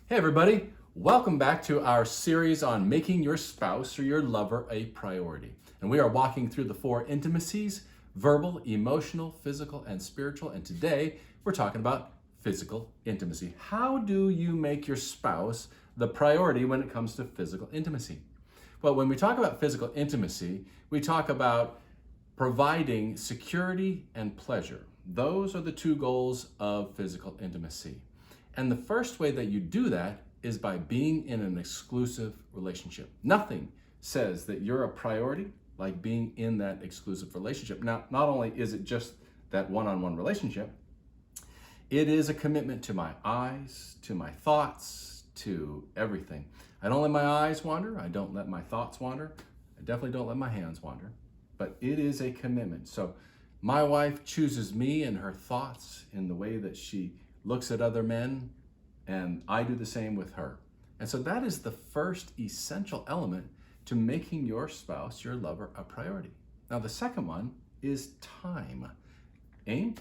Hey everybody, welcome back to our series on making your spouse or your lover a priority. And we are walking through the four intimacies: verbal, emotional, physical, and spiritual. And today we're talking about physical intimacy. How do you make your spouse the priority when it comes to physical intimacy? Well, when we talk about physical intimacy, we talk about providing security and pleasure. Those are the two goals of physical intimacy. And the first way that you do that is by being in an exclusive relationship. Nothing says that you're a priority like being in that exclusive relationship. Now, not only is it just that one-on-one relationship, it is a commitment to my eyes, to my thoughts, to everything. I don't let my eyes wander. I don't let my thoughts wander. I definitely don't let my hands wander. But it is a commitment. So my wife chooses me and her thoughts in the way that she looks at other men, and I do the same with her. And so that is the first essential element to making your spouse, your lover, a priority. Now, the second one is time. Aim?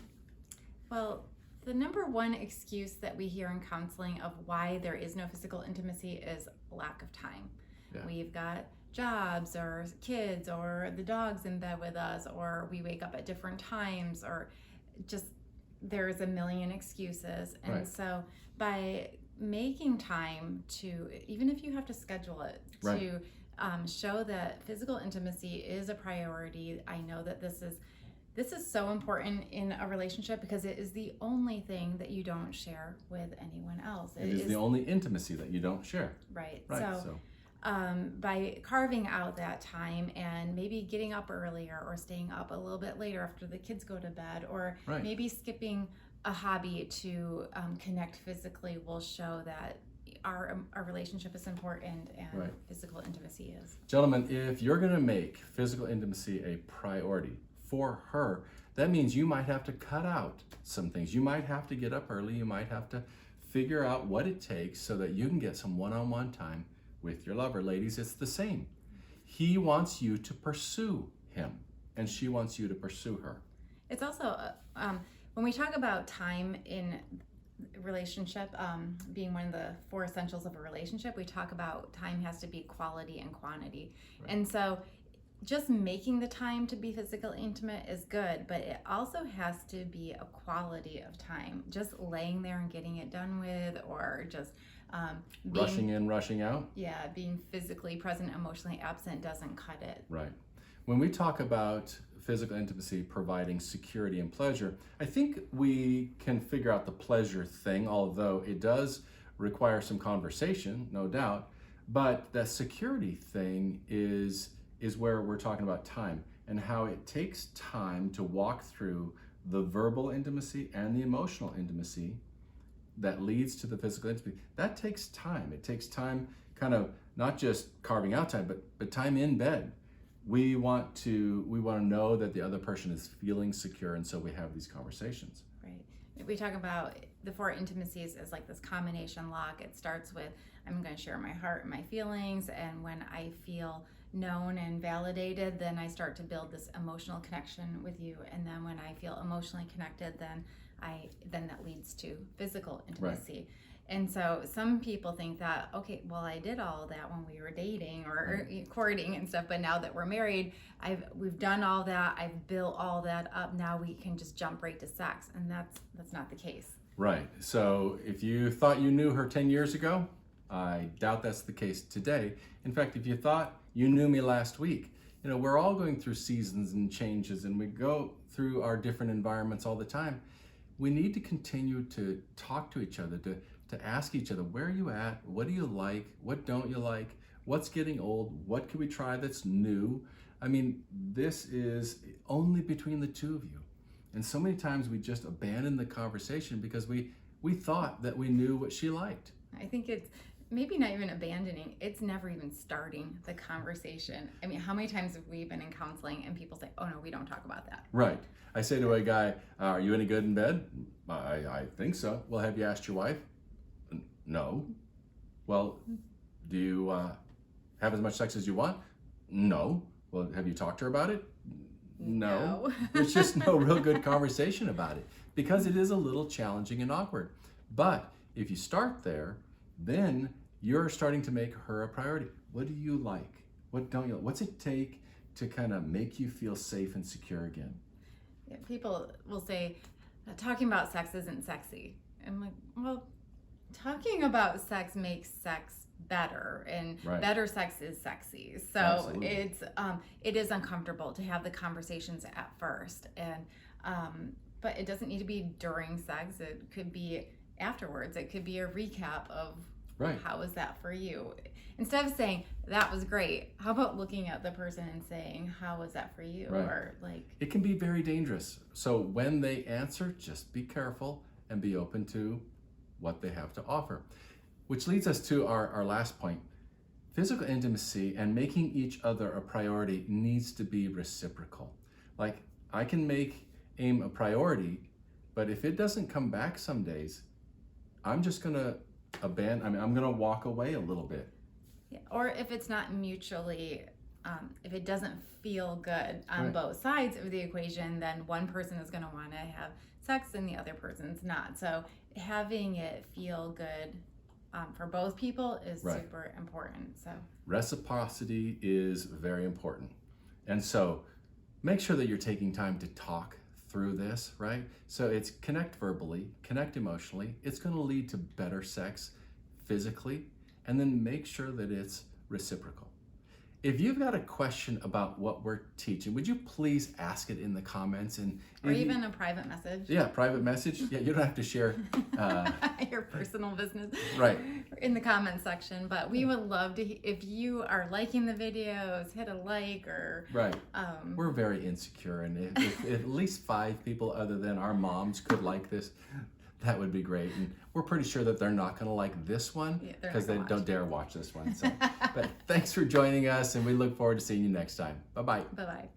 Well, the number one excuse that we hear in counseling of why there is no physical intimacy is lack of time. Yeah. We've got jobs or kids or the dog's in bed with us, or we wake up at different times, or just there's a million excuses. And Right. so by making time to, even if you have to schedule it, Right. to show that physical intimacy is a priority. I know that this is so important in a relationship because it is the only thing that you don't share with anyone else. It is the only intimacy that you don't share. Right. Right. So by carving out that time and maybe getting up earlier or staying up a little bit later after the kids go to bed, or Right. maybe skipping a hobby to connect physically, will show that our relationship is important and Right. physical intimacy is. Gentlemen, if you're going to make physical intimacy a priority for her, that means you might have to cut out some things. You might have to get up early. You might have to figure out what it takes so that you can get some one-on-one time with your lover. Ladies, it's the same. He wants you to pursue him, and she wants you to pursue her. It's also, when we talk about time in relationship being one of the four essentials of a relationship, we talk about time has to be quality and quantity. Right. And so just making the time to be physically intimate is good, but it also has to be a quality of time. Just laying there and getting it done with, or just Rushing in, rushing out. Yeah, being physically present, emotionally absent doesn't cut it. Right. When we talk about physical intimacy providing security and pleasure, I think we can figure out the pleasure thing, although it does require some conversation, no doubt. But that security thing is where we're talking about time and how it takes time to walk through the verbal intimacy and the emotional intimacy that leads to the physical intimacy. That takes time. It takes time, kind of not just carving out time, but time in bed. We want to know that the other person is feeling secure, and so we have these conversations. Right. We talk about the four intimacies as like this combination lock. It starts with, I'm going to share my heart and my feelings, and when I feel known and validated, then I start to build this emotional connection with you, and then when I feel emotionally connected, then that leads to physical intimacy. Right. And so some people think that, okay, well, I did all of that when we were dating or courting and stuff, but now that we're married, we've done all that, I've built all that up, now we can just jump right to sex, and that's not the case. Right. So if you thought you knew her 10 years ago, I doubt that's the case today. In fact, if you thought you knew me last week, we're all going through seasons and changes, and we go through our different environments all the time. We need to continue to talk to each other, to ask each other, where are you at? What do you like? What don't you like? What's getting old? What can we try that's new? I mean, this is only between the two of you. And so many times we just abandon the conversation because we thought that we knew what she liked. I think it's maybe not even abandoning, it's never even starting the conversation. I mean, how many times have we been in counseling and people say, oh no, we don't talk about that? Right. I say to a guy, are you any good in bed? I think so. Well, have you asked your wife? No. Well, do you have as much sex as you want? No. Well, have you talked to her about it? No. There's just no real good conversation about it because it is a little challenging and awkward. But if you start there, then you're starting to make her a priority. What do you like? What don't you like? What's it take to kind of make you feel safe and secure again? Yeah, people will say, talking about sex isn't sexy. I'm like, well, talking about sex makes sex better, and Right. better sex is sexy. So Absolutely. it is uncomfortable to have the conversations at first, and but it doesn't need to be during sex. It could be afterwards. It could be a recap of Right. how was that for you. Instead of saying that was great, how about looking at the person and saying how was that for you, Right. or like. It can be very dangerous. So when they answer, just be careful and be open to what they have to offer. Which leads us to our last point. Physical intimacy and making each other a priority needs to be reciprocal. Like, I can make aim a priority, but if it doesn't come back some days, I'm just gonna I'm gonna walk away a little bit. Yeah, or if it's not mutually, if it doesn't feel good on Right. both sides of the equation, then one person is going to want to have sex and the other person's not. So having it feel good for both people is Right. super important. So Reciprocity is very important. And so make sure that you're taking time to talk through this, right? So it's connect verbally, connect emotionally. It's going to lead to better sex physically, and then make sure that it's reciprocal. If you've got a question about what we're teaching, would you please ask it in the comments? or even a private message. Yeah, private message. Yeah, you don't have to share. Your personal business Right. in the comment section, but we would love to if you are liking the videos, hit a like, or Right. We're very insecure, and if at least 5 people other than our moms could like this, that would be great. And we're pretty sure that they're not going to like this one Yeah, they're because not they gonna don't watch. dare watch this one. So, but thanks for joining us, and we look forward to seeing you next time. Bye-bye. Bye-bye.